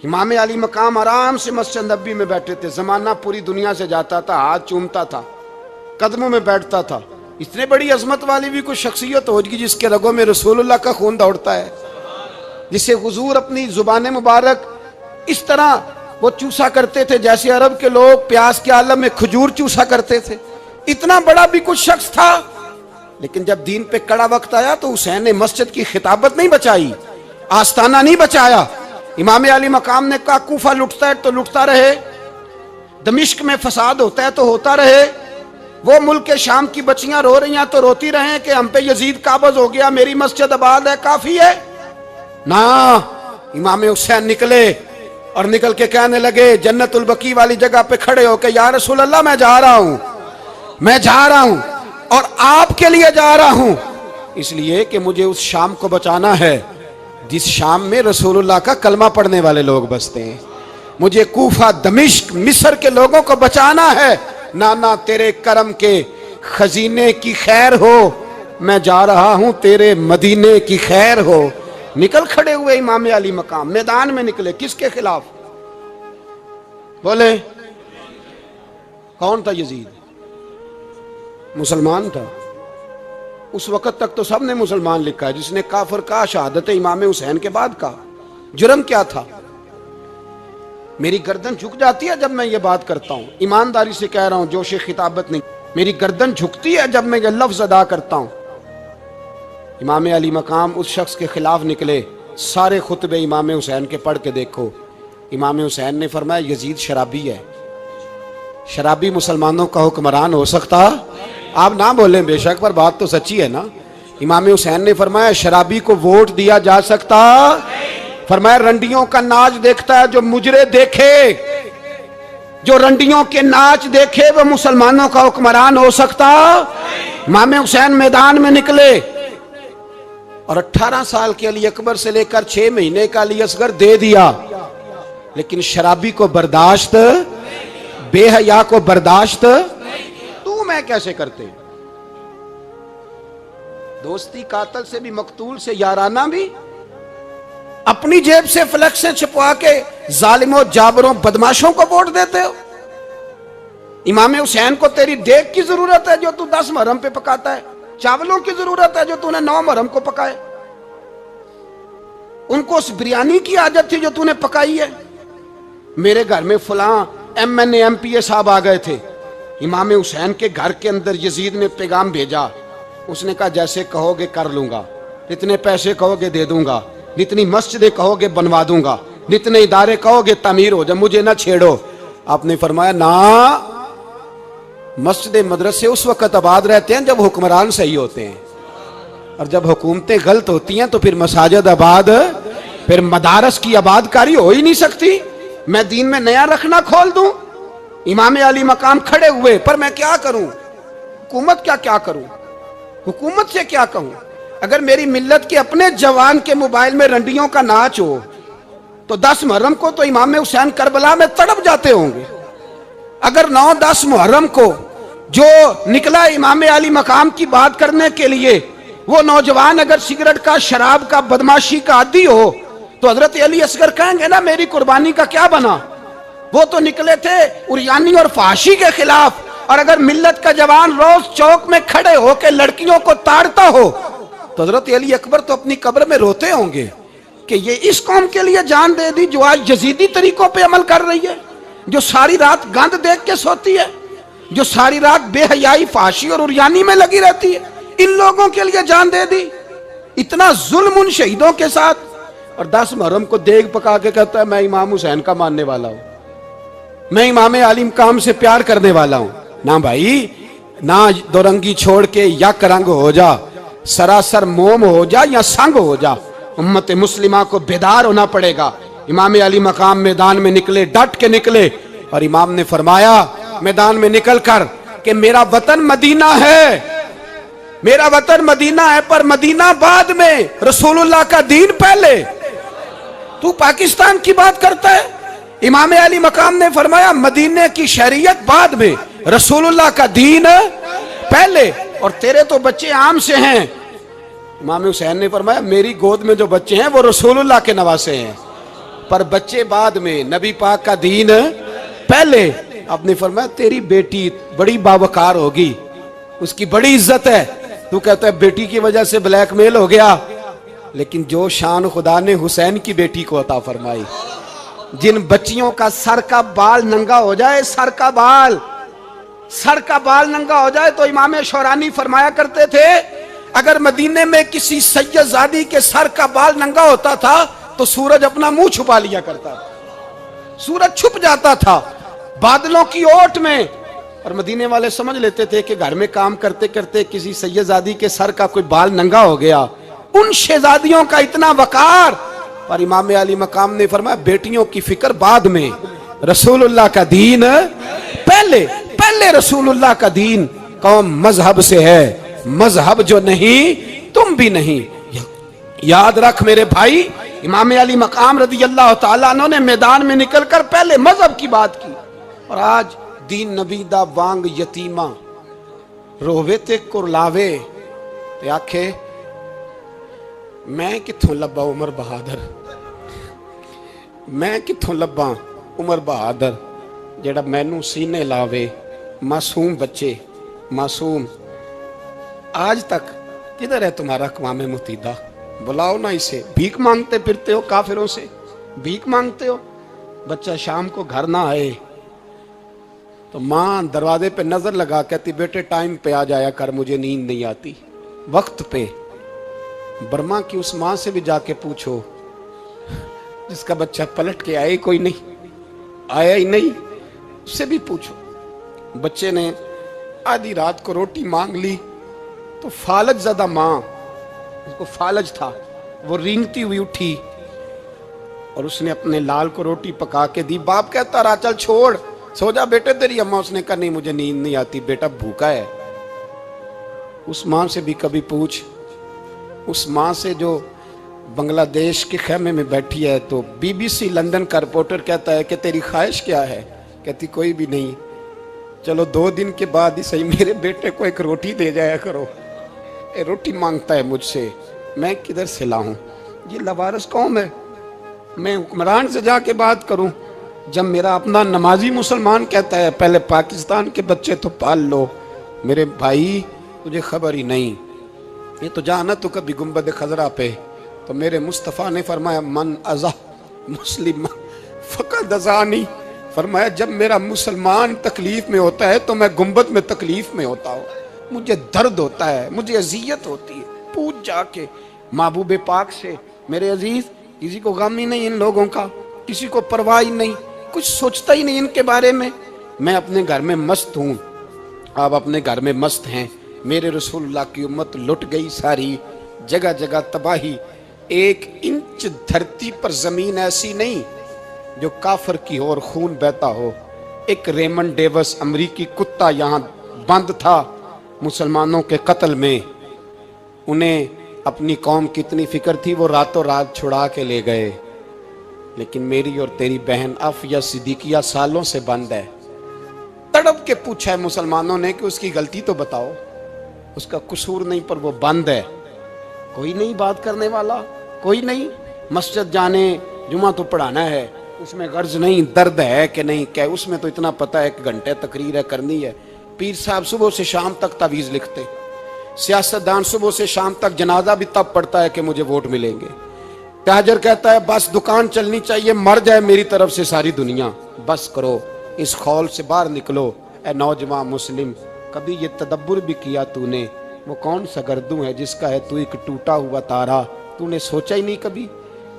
इमाम अली मकाम आराम से मस्जिद नबी में बैठे थे। जमाना पूरी दुनिया से जाता था, हाथ चूमता था, कदमों में बैठता था। इतने बड़ी अजमत वाली भी कोई शख्सियत होगी जिसके रगों में रसूलुल्लाह का खून दौड़ता है, जिसे हुजूर अपनी जुबान मुबारक इस तरह वो चूसा करते थे जैसे अरब के लोग प्यास के आलम में खजूर चूसा करते थे। इतना बड़ा भी कुछ शख्स था, लेकिन जब दीन पे कड़ा वक्त आया तो हुसैन ने मस्जिद की खिताबत नहीं बचाई, आस्ताना नहीं बचाया। इमाम अली मकाम ने कहा कूफा लुटता है तो लुटता रहे, दमिश्क में फसाद होता है तो होता रहे, वो मुल्क के शाम की बच्चियां रो रही हैं तो रोती रहे कि हम पे यजीद काबज हो गया, मेरी मस्जिद आबाद है, काफी है ना। इमाम हुसैन निकले और निकल के कहने लगे जन्नतुल बकी वाली जगह पे खड़े होके, या रसूल अल्लाह मैं जा रहा हूं, मैं जा रहा हूं और आपके लिए जा रहा हूं, इसलिए कि मुझे उस शाम को बचाना है जिस शाम में रसूलुल्लाह का कलमा पढ़ने वाले लोग बसते हैं। मुझे कूफा, दमिश्क, मिस्र के लोगों को बचाना है। नाना तेरे करम के खजीने की खैर हो, मैं जा रहा हूं तेरे मदीने की खैर हो। निकल खड़े हुए इमाम अली मकाम, मैदान में निकले। किसके खिलाफ? बोले कौन था? यजीद मुसलमान था। उस वक्त तक तो सबने मुसलमान लिखा है, जिसने काफिर का शहादत इमाम हुसैन के बाद का। जुर्म क्या था? मेरी गर्दन झुक जाती है जब मैं ये बात करता हूं, ईमानदारी से कह रहा हूं, जोश खिताबत नहीं, मेरी गर्दन झुकती है जब मैं ये लफ्ज अदा करता हूं। इमाम अली मकाम उस शख्स के खिलाफ निकले। सारे खुतबे इमाम हुसैन के पढ़ के देखो। इमाम हुसैन ने फरमाया यजीद शराबी है। शराबी मुसलमानों का हुक्मरान हो सकता? आप ना बोलें बेशक, पर बात तो सच्ची है ना। इमाम हुसैन ने फरमाया शराबी को वोट दिया जा सकता? फरमाया रंडियों का नाच देखता है जो मुजरे देखे, जो रंडियों के नाच देखे वो मुसलमानों का हुक्मरान हो सकता? इमाम हुसैन मैदान में निकले और 18 साल के अली अकबर से लेकर 6 महीने का अली असगर दे दिया, लेकिन शराबी को बर्दाश्त, बेहया को बर्दाश्त तू मैं कैसे करते? दोस्ती कातल से भी, मकतूल से याराना भी, अपनी जेब से फ्लैक्स से छुपवा के जालिमों, जाबरों, बदमाशों को वोट देते हो। इमाम हुसैन को तेरी देग की जरूरत है जो तू 10 मुहर्रम पे पकाता है, चावलों की जरूरत है जो तूने 9 मुहर्रम को पकाए। उनको उस बिरयानी की आदत थी जो तूने पकाई है। मेरे घर में फलां MNA MPA साहब आ गए थे, इमाम हुसैन के घर के अंदर यजीद ने पैगाम भेजा। उसने कहा जैसे कहोगे कर लूंगा, जितने पैसे कहोगे दे दूंगा, जितनी मस्जिदें कहोगे बनवा दूंगा, जितने इदारे कहोगे तामीर हो जाए, मुझे ना छेड़ो। आपने फरमाया ना, मस्जिद मदरसे उस वक्त आबाद रहते हैं जब हुक्मरान सही होते हैं, और जब हुकूमतें गलत होती हैं तो फिर मसाजिद आबाद, फिर मदारस की आबादकारी हो ही नहीं सकती। मैं दीन में नया रखना खोल दूं? इमाम अली मकाम खड़े हुए, पर मैं क्या करूं? हुकूमत क्या करूं? हुकूमत से क्या कहूं? अगर मेरी मिल्लत के अपने जवान के मोबाइल में रंडियों का नाच हो तो 10 मुहर्रम को तो इमाम हुसैन करबला में तड़प जाते होंगे। अगर 9-10 मुहर्रम को जो निकला इमाम अली मकाम की बात करने के लिए, वो नौजवान अगर सिगरेट का, शराब का, बदमाशी का आदी हो तो हजरत अली असगर कहेंगे ना मेरी कुर्बानी का क्या बना? वो तो निकले थे उरियानी और फाशी के खिलाफ। और अगर मिल्लत का जवान रोज चौक में खड़े होकर लड़कियों को ताड़ता हो तो हजरत अली अकबर तो अपनी कब्र में रोते होंगे कि ये इस कौम के लिए जान दे दी जो आज यजीदी तरीकों पे अमल कर रही है, जो सारी रात गंद देख के सोती है, जो सारी रात बेहयाई, फाशी और उरियानी में लगी रहती है। इन लोगों के लिए जान दे दी, इतना जुल्म उन शहीदों के साथ। और 10 मुहर्रम को देग पका के कहता है मैं इमाम हुसैन का मानने वाला हूं, मैं इमाम अली मकाम से प्यार करने वाला हूं। ना भाई ना, दोरंगी छोड़ के यक रंग हो जा, सरासर मोम हो जा या संग हो जा, उम्मत मुस्लिमा को बेदार होना पड़ेगा। इमाम अली मकाम मैदान में निकले, डट के निकले, और इमाम ने फरमाया मैदान में निकल कर कि मेरा वतन मदीना है, मेरा वतन मदीना है, पर मदीना बाद में, रसूलुल्लाह का दीन पहले। तू पाकिस्तान की बात करता है? इमाम अली मकाम ने फरमाया मदीने की शरीयत बाद में, रसूलुल्लाह का दीन पहले, और तेरे तो बच्चे आम से हैं। इमाम हुसैन ने फरमाया मेरी गोद में जो बच्चे हैं वो रसूलुल्लाह के नवासे हैं। पर बच्चे बाद में, नबी पाक का दीन पहले। आपने फरमाया तेरी बेटी बड़ी बावकार होगी, उसकी बड़ी इज्जत है, तू कहता है बेटी की वजह से ब्लैकमेल हो गया। लेकिन जो शान खुदा ने हुसैन की बेटी को अता फरमाई, जिन बच्चियों का सर का बाल नंगा हो जाए, सर का बाल नंगा हो जाए, तो इमाम शौरानी फरमाया करते थे अगर मदीने में किसी सैयदजादी के सर का बाल नंगा होता था तो सूरज अपना मुंह छुपा लिया करता था, सूरज छुप जाता था बादलों की ओट में। और मदीने वाले समझ लेते थे कि घर में काम करते करते किसी सैयदजादी के सर का कोई बाल नंगा हो गया। उन शहजादियों का इतना वकार, पर इमाम अली मकाम ने फरमाया बेटियों की फिक्र बाद में, रसूलुल्लाह का दीन पहले। पहले रसूलुल्लाह का दीन कौम मजहब से है, मजहब जो नहीं तुम भी नहीं। याद रख मेरे भाई, इमाम अली मकाम रज़ी अल्लाह तआला अन्हु ने मैदान में निकलकर पहले मजहब की बात की। और आज दीन नबी दा वांग यतीमा रोवे ते कुरलावे ते आखे मैं किथों लब्बा उमर बहादुर, मैं किथों लब्बा उमर बहादुर जेड़ा मैनू सीने लावे। मासूम बच्चे, मासूम, आज तक किधर है तुम्हारा क़वामे मुतीदा? बुलाओ ना इसे। भीख मांगते फिरते हो, काफिरों से भीख मांगते हो। बच्चा शाम को घर ना आए तो माँ दरवाजे पे नजर लगा कहती बेटे टाइम पे आ जाया कर, मुझे नींद नहीं आती, वक्त पे। बर्मा की उस माँ से भी जाके पूछो जिसका बच्चा पलट के आए कोई नहीं, आया ही नहीं, उससे भी पूछो। बच्चे ने आधी रात को रोटी मांग ली तो फालज ज़दा माँ, उसको फालज था, वो रेंगती हुई उठी और उसने अपने लाल को रोटी पका के दी। बाप कहता रहा चल छोड़, सो जा बेटे तेरी अम्मा। उसने कहा नहीं मुझे नींद नहीं आती, बेटा भूखा है। उस माँ से भी कभी पूछ, उस माँ से जो बांग्लादेश के खेमे में बैठी है। तो BBC लंदन का रिपोर्टर कहता है कि तेरी ख्वाहिश क्या है? कहती कोई भी नहीं, चलो 2 दिन के बाद ही सही मेरे बेटे को एक रोटी दे जाया करो, ये रोटी मांगता है मुझसे, मैं किधर से लाऊं? ये लवारस कौम है, मैं हुक्मरान से जाके बात करूं? जब मेरा अपना नमाजी मुसलमान कहता है पहले पाकिस्तान के बच्चे तो पाल लो। मेरे भाई तुझे खबर ही नहीं, ये तो जाना तो कभी गुंबद खजरा पे, तो मेरे मुस्तफ़ा ने फरमाया मन अज़ा मुस्लिम फ़क़द अज़ानी, फरमाया जब मेरा मुसलमान तकलीफ में होता है तो मैं गुंबद में तकलीफ में होता हूँ, मुझे दर्द होता है, मुझे अजियत होती है। पूछ जाके महबूब पाक से, मेरे अजीज किसी को गम ही नहीं इन लोगों का, किसी को परवाह ही नहीं, कुछ सोचता ही नहीं इनके बारे में। मैं अपने घर में मस्त हूँ, आप अपने घर में मस्त हैं। मेरे रसूलुल्लाह की उम्मत लुट गई सारी, जगह जगह तबाही। 1 इंच धरती पर जमीन ऐसी नहीं जो काफर की हो और खून बहता हो। एक रेमंड डेविस अमरीकी कुत्ता यहाँ बंद था मुसलमानों के कत्ल में, उन्हें अपनी कौम की इतनी फिक्र थी, वो रातों रात छुड़ा के ले गए। लेकिन मेरी और तेरी बहन आफिया सिद्दीकिया सालों से बंद है। तड़प के पूछा है मुसलमानों ने कि उसकी गलती तो बताओ, उसका कसूर नहीं पर वो बंद है। कोई नहीं बात करने वाला, कोई नहीं। मस्जिद जाने, जुमा तो पढ़ाना है, उसमें गर्ज नहीं, दर्द है कि नहीं, क्या उसमें तो इतना पता है 1 घंटे तकरीर है करनी है। पीर साहब सुबह से शाम तक तावीज़ लिखते, सियासतदान सुबह से शाम तक जनाजा भी तब पड़ता है कि मुझे वोट मिलेंगे। ताजर कहता है बस दुकान चलनी चाहिए, मर जाए मेरी तरफ से सारी दुनिया, बस करो, इस खौल से बाहर निकलो। ए नौजवान मुस्लिम, कभी ये तदब्बुर भी किया तूने, वो कौन सा गर्दू है जिसका है तू एक टूटा हुआ तारा? तूने सोचा ही नहीं कभी,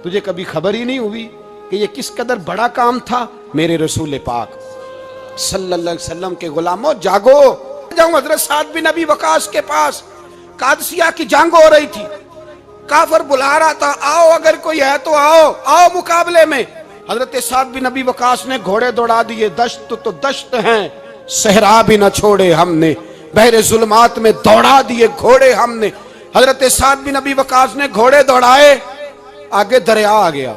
तुझे कभी खबर ही नहीं हुई कि ये किस कदर बड़ा काम था? मेरे रसूल पाक सल्लल्लाहु अलैहि वसल्लम के गुलामों जागो। जाऊं हजरत साद बिन नबी वकास के पास, कादसिया की जंग हो रही थी, काफर बुला रहा था, आओ अगर कोई है तो आओ, आओ मुकाबले में। हजरत साद बिन नबी वकास ने घोड़े दौड़ा दिए, दश्त तो दश्त हैं, सहरा भी न छोड़े हमने, बहरे जुल्मात में दौड़ा दिए घोड़े हमने। हजरत साद बिन नबी वकास ने घोड़े दौड़ाए, आगे दरिया आ गया,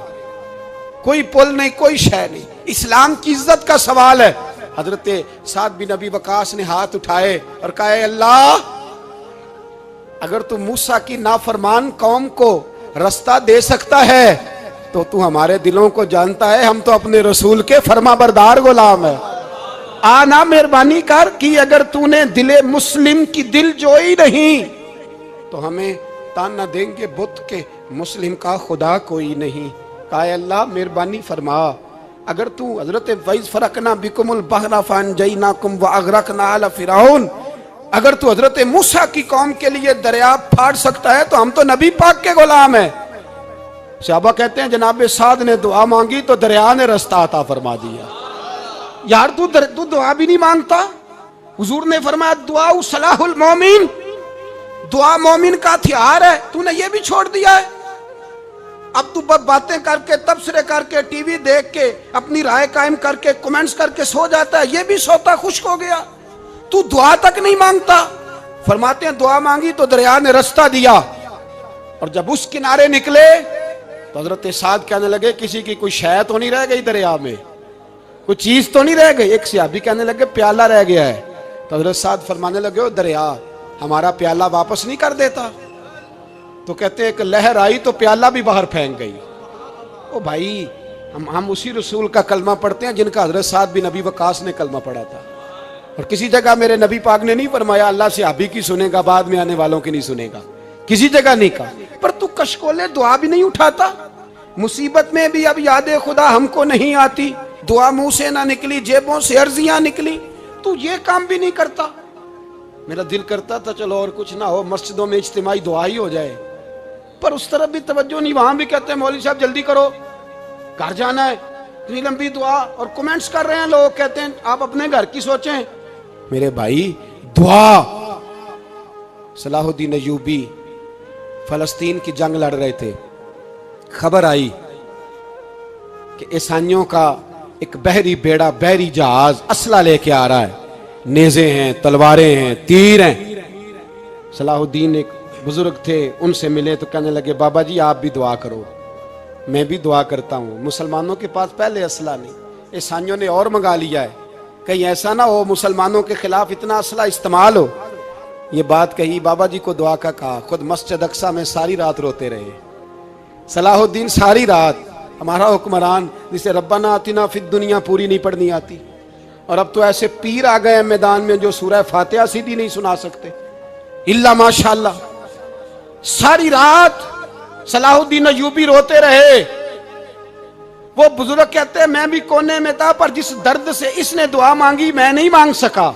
कोई पुल नहीं, कोई शय नहीं, इस्लाम की इज्जत का सवाल है। हजरत साद बिन नबी वकास ने हाथ उठाए और कहा अल्लाह, अगर तू मूसा की नाफरमान कौम को रास्ता दे सकता है तो तू हमारे दिलों को जानता है, हम तो अपने रसूल के फरमाबरदार गुलाम है। आना मेहरबानी कर कि अगर तूने दिले मुस्लिम की दिल जोई नहीं तो हमें ताना देंगे बुत के मुस्लिम का खुदा कोई नहीं। कहा अल्लाह मेहरबानी फरमा, अगर तू हजरत वैस फरकना बिकुमुल बहरा फअनजयनाकुम व अगरकना आला फिरौन, अगर तू हजरत मूसा की कौम के लिए दरिया फाड़ सकता है तो हम तो नबी पाक के गुलाम है। सहाबा कहते हैं जनाब साद ने दुआ मांगी तो दरिया ने रास्ता अता फरमा दिया। यार तू दुआ भी नहीं मांगता। हुजूर ने फरमाया दुआ सलाहुल मोमिन, दुआ मोमिन का हथियार है, तूने ये भी छोड़ दिया है। अब तू बातें करके तबसरे करके टीवी देख के अपनी राय कायम करके कमेंट्स करके सो जाता है, ये भी सोता खुश्क हो गया। तू दुआ तक नहीं मांगता। फरमाते हैं दुआ मांगी तो दरिया ने रास्ता दिया, और जब उस किनारे निकले तो हजरत साद कहने लगे किसी की कोई शय तो नहीं रह गई दरिया में, कोई चीज तो नहीं रह गई। एक सहाबी कहने लगे प्याला रह गया है। तो हजरत साद फरमाने लगे ओ दरिया हमारा प्याला वापस नहीं कर देता। तो कहते एक लहर आई तो प्याला भी बाहर फेंक गई। ओ भाई हम उसी रसूल का कलमा पढ़ते हैं जिनका हजरत साद बिन अबी वकास ने कलमा पढ़ा था। और किसी जगह मेरे नबी पाक ने नहीं फरमाया अल्लाह से सहाबी की सुनेगा बाद में आने वालों की नहीं सुनेगा, किसी जगह नहीं कहा। पर तू कशकोले दुआ भी नहीं उठाता। मुसीबत में भी अब याद खुदा हमको नहीं आती, दुआ मुंह से ना निकली, जेबों से अर्जियां निकली, तू ये काम भी नहीं करता। मेरा दिल करता था चलो और कुछ ना हो, मस्जिदों में इज्तिमाई दुआ ही हो जाए, पर उस तरफ भी तवज्जो नहीं। वहां भी कहते हैं मौलवी साहब जल्दी करो घर जाना है, इतनी लंबी दुआ, और कमेंट्स कर रहे हैं लोग, कहते हैं आप अपने घर की सोचें। मेरे भाई दुआ, सलाहुद्दीन अय्यूबी फलस्तीन की जंग लड़ रहे थे, खबर आई कि ईसाइयों का एक बहरी बेड़ा, बहरी जहाज असला लेके आ रहा है, नेज़े हैं, तलवारें हैं, तीर हैं। सलाहुद्दीन एक बुजुर्ग थे, उनसे मिले तो कहने लगे बाबा जी आप भी दुआ करो। मैं भी दुआ करता हूँ। मुसलमानों के पास पहले असला नहीं, ईसाइयों ने और मंगा लिया है, कहीं ऐसा ना हो मुसलमानों के खिलाफ इतना असला इस्तेमाल हो। ये बात कही, बाबा जी को दुआ का कहा, खुद मस्जिद अक्सा में सारी रात रोते रहे। सलाहुद्दीन सारी रात, हमारा हुक्मरान जिसे रब्बाना आतिना फिद दुनिया पूरी नहीं पढ़नी आती, और अब तो ऐसे पीर आ गए मैदान में जो सूरह फातिहा सीधी नहीं सुना सकते, इल्ला माशाअल्लाह। सारी रात सलाहुद्दीन अय्यूबी रोते रहे। वो बुजुर्ग कहते हैं मैं भी कोने में था, पर जिस दर्द से इसने दुआ मांगी मैं नहीं मांग सका।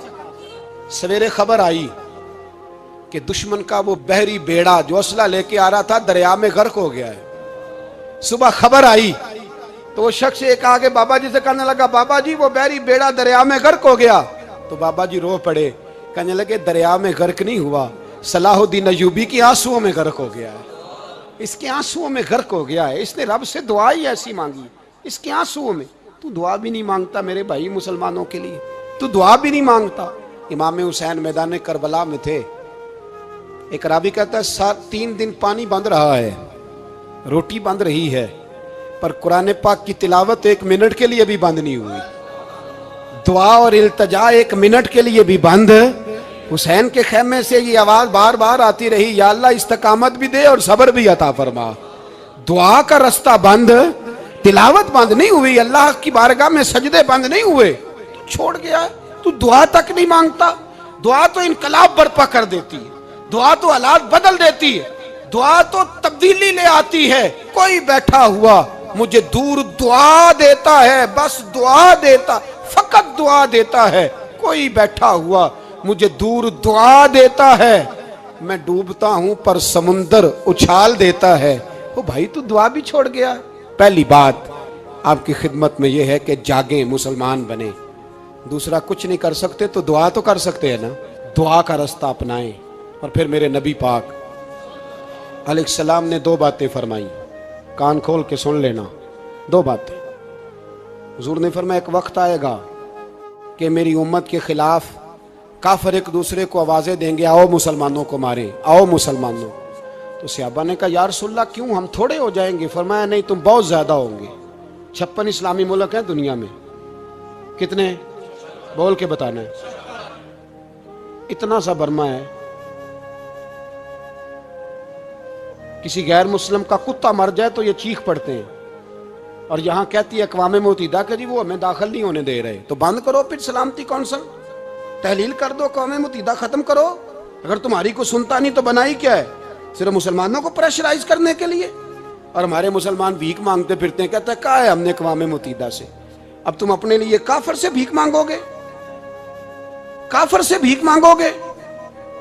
सवेरे खबर आई कि दुश्मन का वो बहरी बेड़ा जो असला लेके आ रहा था दरिया में गर्क हो गया है। सुबह खबर आई तो वो शख्स एक आगे बाबा जी से कहने लगा बाबा जी वो बहरी बेड़ा दरिया में गर्क हो गया। तो बाबा जी रो पड़े, कहने लगे दरिया में गर्क नहीं हुआ, सलाहुद्दीन अय्यूबी के आंसुओं में गर्क हो गया है, इसके आंसुओं में गर्क हो गया है, इसने रब से दुआ ही ऐसी मांगी, इसके आंसुओं में। तू दुआ भी नहीं मांगता मेरे भाई मुसलमानों के लिए, तू दुआ भी नहीं मांगता। इमाम हुसैन मैदान करबला में थे, एक रावी कहता है 3 दिन पानी बंद रहा है, रोटी बंद रही है, पर कुरान पाक की तिलावत 1 मिनट के लिए भी बंद नहीं हुई, दुआ और इल्तजा 1 मिनट के लिए भी बंद। हुसैन के खेमे से ये आवाज बार बार आती रही, या अल्लाह इस्तकामत भी दे और सब्र भी अता फरमा। दुआ का रास्ता बंद, तिलावत बंद नहीं हुई, अल्लाह की बारगाह में सजदे बंद नहीं हुए, तू छोड़ गया, तू दुआ तक नहीं मांगता। दुआ तो इनकलाब बर्पा कर देती है, दुआ तो हालात बदल देती है, दुआ तो तब्दीली ले आती है। कोई बैठा हुआ मुझे दूर दुआ देता है, बस दुआ देता, फकत दुआ देता है। कोई बैठा हुआ मुझे दूर दुआ देता है, मैं डूबता हूं पर समुंदर उछाल देता है। ओ भाई तू दुआ भी छोड़ गया। पहली बात आपकी खिदमत में यह है कि जागे, मुसलमान बने। दूसरा कुछ नहीं कर सकते तो दुआ तो कर सकते हैं ना, दुआ का रास्ता अपनाएं। और फिर मेरे नबी पाक अलैहिस्सलाम ने 2 बातें फरमाई, कान खोल के सुन लेना। 2 बातें हुजूर ने फरमाया एक वक्त आएगा कि मेरी उम्मत के खिलाफ काफिर एक दूसरे को आवाजें देंगे, आओ मुसलमानों को मारें, आओ मुसलमानों। तो सहाबा ने कहा या रसूलल्लाह क्यों, हम थोड़े हो जाएंगे? फरमाया नहीं, तुम बहुत ज्यादा होंगे। 56 इस्लामी मुल्क हैं दुनिया में, कितने बोल के बताना है? इतना सा बर्मा है, किसी गैर मुस्लिम का कुत्ता मर जाए तो ये चीख पड़ते हैं, और यहां कहती है अक़वाम मुत्तहिदा कि जी वो हमें दाखिल नहीं होने दे रहे, तो बंद करो फिर सलामती कौंसल, तहलील कर दो, अक़वाम मुत्तहिदा खत्म करो। अगर तुम्हारी को सुनता नहीं तो बनाई क्या है, सिर्फ मुसलमानों को प्रेशराइज करने के लिए। और हमारे मुसलमान भीख मांगते फिरते हैं, कहते हैं कहा है हमने अक़वाम मुत्तहिदा से। अब तुम अपने लिए काफिर से भीख मांगोगे, काफिर से भीख मांगोगे।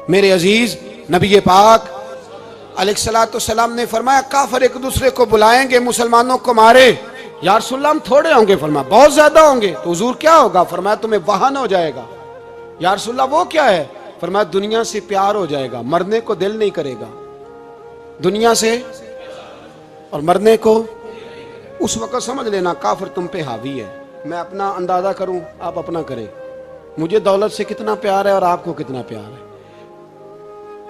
मेरे अजीज, नबी पाक अलैहिस्सलाम ने फरमाया काफिर एक दूसरे को बुलाएंगे मुसलमानों को मारे। या रसूलल्लाह हम थोड़े होंगे, फरमाया बहुत ज्यादा होंगे। तो हुजूर क्या होगा, फरमाया तुम्हें वाहन हो जाएगा। या रसूलल्लाह वो क्या है, फरमाया दुनिया से प्यार हो जाएगा, मरने को दिल नहीं करेगा, दुनिया से और मरने को। उस वक्त समझ लेना काफिर तुम पे हावी है। मैं अपना अंदाजा करूं, आप अपना करें। मुझे दौलत से कितना प्यार है और आपको कितना प्यार है।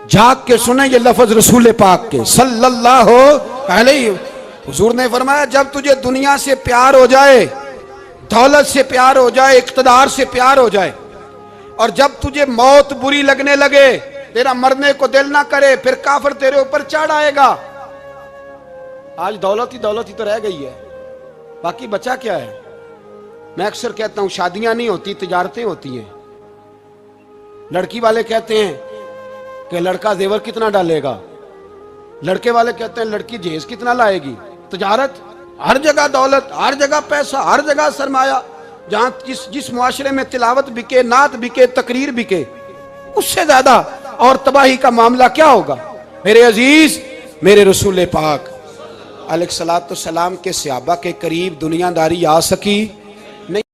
जाग के सुने ये लफ्ज रसूल पाक के सल्लल्लाहु अलैहि। हुजूर ने फरमाया जब तुझे दुनिया से प्यार हो जाए, दौलत से प्यार हो जाए, इक़्तिदार से प्यार हो जाए, और जब तुझे मौत बुरी लगने लगे, तेरा मरने को दिल ना करे, फिर काफिर तेरे ऊपर चढ़ आएगा। आज दौलत ही तो रह गई है, बाकी बचा क्या है। मैं अक्सर कहता हूं शादियां नहीं होती, तिजारतें होती हैं। लड़की वाले कहते हैं कि लड़का जेवर कितना डालेगा, लड़के वाले कहते हैं लड़की जहेज कितना लाएगी। तिजारत, हर जगह दौलत, हर जगह पैसा, हर जगह सरमाया। जहां जिस मुआशरे में तिलावत बिके, नात बिके, तकरीर बिके, उससे ज्यादा और तबाही का मामला क्या होगा। मेरे अजीज, मेरे रसूल पाक अलैहिस्सलाम के सहाबा के करीब दुनियादारी आ सकी